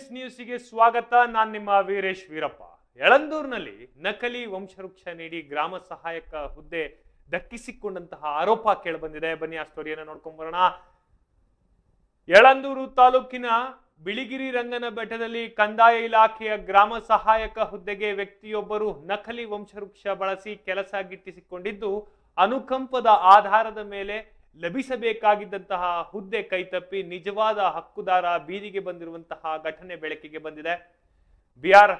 Times ನ್ಯೂಸ್ಗೆ ಸ್ವಾಗತ. ನಾನು ನಿಮ್ಮ ವೀರೇಶ್ ವೀರಪ್ಪ. ಯಳಂದೂರಿನಲ್ಲಿ ನಕಲಿ ವಂಶವೃಕ್ಷ ನೀಡಿ ಗ್ರಾಮ ಸಹಾಯಕ ಹುದ್ದೆ ದಕ್ಕಿಸಿಕೊಂಡಂತಹ ಆರೋಪ ಕೇಳಿಬಂದಿದೆ. ಬನ್ನಿ ಆ ಸ್ಟೋರಿಯನ್ನು ನೋಡ್ಕೊಂಡ್ ಬರೋಣ. ಯಳಂದೂರು ತಾಲೂಕಿನ ಬಿಳಿಗಿರಿ ರಂಗನ ಬೆಟ್ಟದಲ್ಲಿ ಕಂದಾಯ ಇಲಾಖೆಯ ಗ್ರಾಮ ಸಹಾಯಕ ಹುದ್ದೆಗೆ ವ್ಯಕ್ತಿಯೊಬ್ಬರು ನಕಲಿ ವಂಶವೃಕ್ಷ ಬಳಸಿ ಕೆಲಸ ಗಿಟ್ಟಿಸಿಕೊಂಡಿದ್ದು, ಅನುಕಂಪದ ಆಧಾರದ ಮೇಲೆ ಲಭಿಸಬೇಕಾಗಿದ್ದಂತಹ ಹುದ್ದೆ ಕೈತಪ್ಪಿ ನಿಜವಾದ ಹಕ್ಕುದಾರ ಬೀದಿಗೆ ಬಂದಿರುವಂತಹ ಘಟನೆ ಬೆಳಕಿಗೆ ಬಂದಿದೆ. ಬಿಆರ್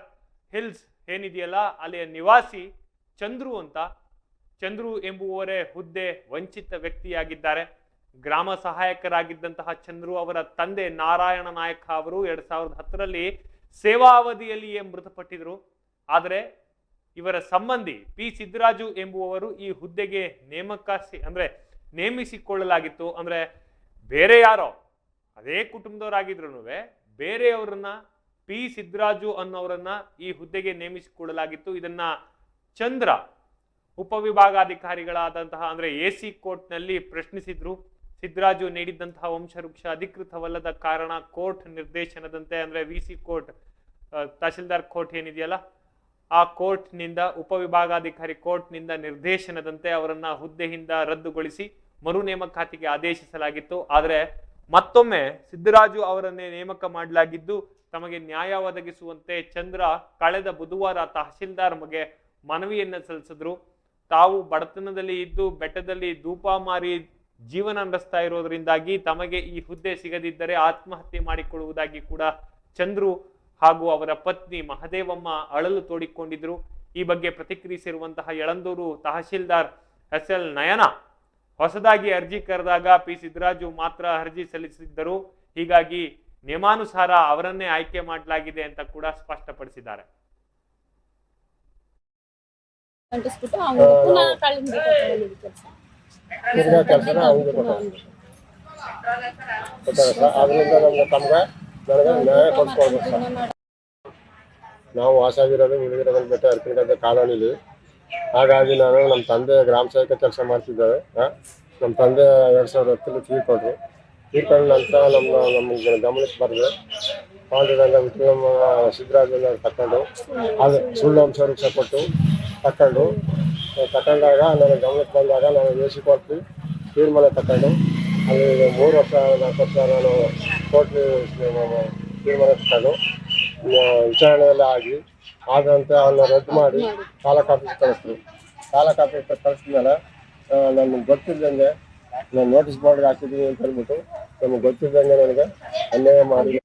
ಹಿಲ್ಸ್ ಏನಿದೆಯಲ್ಲ, ಅಲ್ಲಿಯ ನಿವಾಸಿ ಚಂದ್ರು ಎಂಬುವವರೇ ಹುದ್ದೆ ವಂಚಿತ ವ್ಯಕ್ತಿಯಾಗಿದ್ದಾರೆ. ಗ್ರಾಮ ಸಹಾಯಕರಾಗಿದ್ದಂತಹ ಚಂದ್ರು ಅವರ ತಂದೆ ನಾರಾಯಣ ನಾಯಕ ಅವರು 2010ರಲ್ಲಿ ಸೇವಾ ಅವಧಿಯಲ್ಲಿಯೇ ಮೃತಪಟ್ಟಿದ್ರು. ಆದರೆ ಇವರ ಸಂಬಂಧಿ ಪಿ ಸಿದ್ದರಾಜು ಎಂಬುವವರು ಈ ಹುದ್ದೆಗೆ ನೇಮಿಸಿಕೊಳ್ಳಲಾಗಿತ್ತು. ಅಂದ್ರೆ ಬೇರೆ ಯಾರೋ ಅದೇ ಕುಟುಂಬದವರಾಗಿದ್ರು ಬೇರೆಯವರನ್ನ ಪಿ ಸಿದ್ದರಾಜು ಅನ್ನೋರನ್ನ ಈ ಹುದ್ದೆಗೆ ನೇಮಿಸಿಕೊಳ್ಳಲಾಗಿತ್ತು. ಇದನ್ನ ಚಂದ್ರ ಉಪವಿಭಾಗಾಧಿಕಾರಿಗಳಾದಂತಹ ಅಂದ್ರೆ ಎಸಿ ಕೋರ್ಟ್ನಲ್ಲಿ ಪ್ರಶ್ನಿಸಿದ್ರು. ಸಿದ್ದರಾಜು ನೀಡಿದಂತಹ ವಂಶವೃಕ್ಷ ಅಧಿಕೃತವಲ್ಲದ ಕಾರಣ ಕೋರ್ಟ್ ನಿರ್ದೇಶನದಂತೆ ಅಂದ್ರೆ ವಿಸಿ ಕೋರ್ಟ್, ತಹಶೀಲ್ದಾರ್ ಕೋರ್ಟ್ ಏನಿದೆಯಲ್ಲ ಆ ಕೋರ್ಟ್ ನಿಂದ ಉಪವಿಭಾಗಾಧಿಕಾರಿ ಕೋರ್ಟ್ ನಿಂದ ನಿರ್ದೇಶನದಂತೆ ಅವರನ್ನ ಹುದ್ದೆಯಿಂದ ರದ್ದುಗೊಳಿಸಿ ಮರು ನೇಮಕಾತಿಗೆ ಆದೇಶಿಸಲಾಗಿತ್ತು. ಆದರೆ ಮತ್ತೊಮ್ಮೆ ಸಿದ್ದರಾಜು ಅವರನ್ನೇ ನೇಮಕ ಮಾಡಲಾಗಿದ್ದು, ತಮಗೆ ನ್ಯಾಯ ಒದಗಿಸುವಂತೆ ಚಂದ್ರ ಕಳೆದ ಬುಧವಾರ ತಹಶೀಲ್ದಾರ್ ಮಗೆ ಮನವಿಯನ್ನ ಸಲ್ಲಿಸಿದ್ರು. ತಾವು ಬಡತನದಲ್ಲಿ ಇದ್ದು ಬೆಟ್ಟದಲ್ಲಿ ಧೂಪ ಮಾರಿ ಜೀವನ ನಡೆಸ್ತಾ ಇರೋದ್ರಿಂದಾಗಿ ತಮಗೆ ಈ ಹುದ್ದೆ ಸಿಗದಿದ್ದರೆ ಆತ್ಮಹತ್ಯೆ ಮಾಡಿಕೊಳ್ಳುವುದಾಗಿ ಕೂಡ ಚಂದ್ರು ಹಾಗೂ ಅವರ ಪತ್ನಿ ಮಹದೇವಮ್ಮ ಅಳಲು ತೋಡಿಕೊಂಡಿದ್ರು. ಈ ಬಗ್ಗೆ ಪ್ರತಿಕ್ರಿಯಿಸಿರುವಂತಹ ಯಳಂದೂರು ತಹಶೀಲ್ದಾರ್ SL ನಯನ ಹೊಸದಾಗಿ ಅರ್ಜಿ ಕರೆದಾಗ ಪಿ ಸಿದ್ದರಾಜು ಮಾತ್ರ ಅರ್ಜಿ ಸಲ್ಲಿಸಿದ್ದರು. ಹೀಗಾಗಿ ನಿಯಮಾನುಸಾರ ಅವರನ್ನೇ ಆಯ್ಕೆ ಮಾಡಲಾಗಿದೆ ಅಂತ ಕೂಡ ಸ್ಪಷ್ಟಪಡಿಸಿದ್ದಾರೆ. ನಾವು ವಾಸಾಗಿರೋದು ಬಿಳಿಗಿರಿ ಬೆಟ್ಟ ಅರ್ಪಿಗದ್ದೆ ಕಾಲೋನಿಲಿ. ಹಾಗಾಗಿ ನಾನು ನಮ್ಮ ತಂದೆ ಗ್ರಾಮ ಸೇವಕ ಕೆಲಸ ಮಾಡ್ತಿದ್ದಾರೆ. ನಮ್ಮ ತಂದೆ 2010 ತೀರ್ಕೊಂಡ್ರು. ತೀರ್ಕೊಂಡ ನಂತರ ನಮ್ಗೆ ಗಮನಕ್ಕೆ ಬರದೆ ಪಾಂಡುರಂಗ ವಿಕ್ರಮ ಸಿದ್ದರಾಜನ್ನ ತಕೊಂಡು ಅದು ಸುಳ್ಳು ವಂಶವೃಕ್ಷ ಕೊಟ್ಟು ತಕೊಂಡಾಗ ನನಗೆ ಗಮನಕ್ಕೆ ಬಂದಾಗ ನಾನು ಎಸಿ ಕೊಟ್ಟು ತೀರ್ಮಾನ ತಕೊಂಡು ಅಲ್ಲಿ 3 ವರ್ಷ 4 ವರ್ಷ ನಾನು ಕೋರ್ಟ್ ತೀರ್ಮಾನ ತಕೊಂಡು ವಿಚಾರಣೆಯೆಲ್ಲ ಆದಂತ ಅವನ್ನ ರದ್ದು ಮಾಡಿ ತಾಲೂಕು ಆಫೀಸ್ ಕಳಿಸಿದ್ರು. ತಾಲೂಕು ಆಫೀಸ್ ಕಳಿಸಿದ್ಮೇಲೆ ನನಗೆ ಗೊತ್ತಿದ್ದಂಗೆ ನಾನು ನೋಟಿಸ್ ಬೋರ್ಡ್ಗೆ ಹಾಕಿದ್ದೀನಿ ಅಂತ ಹೇಳ್ಬಿಟ್ಟು ನಮಗೆ ಗೊತ್ತಿದ್ದಂಗೆ ನನಗೆ ಅನ್ಯಾಯ ಮಾಡಿ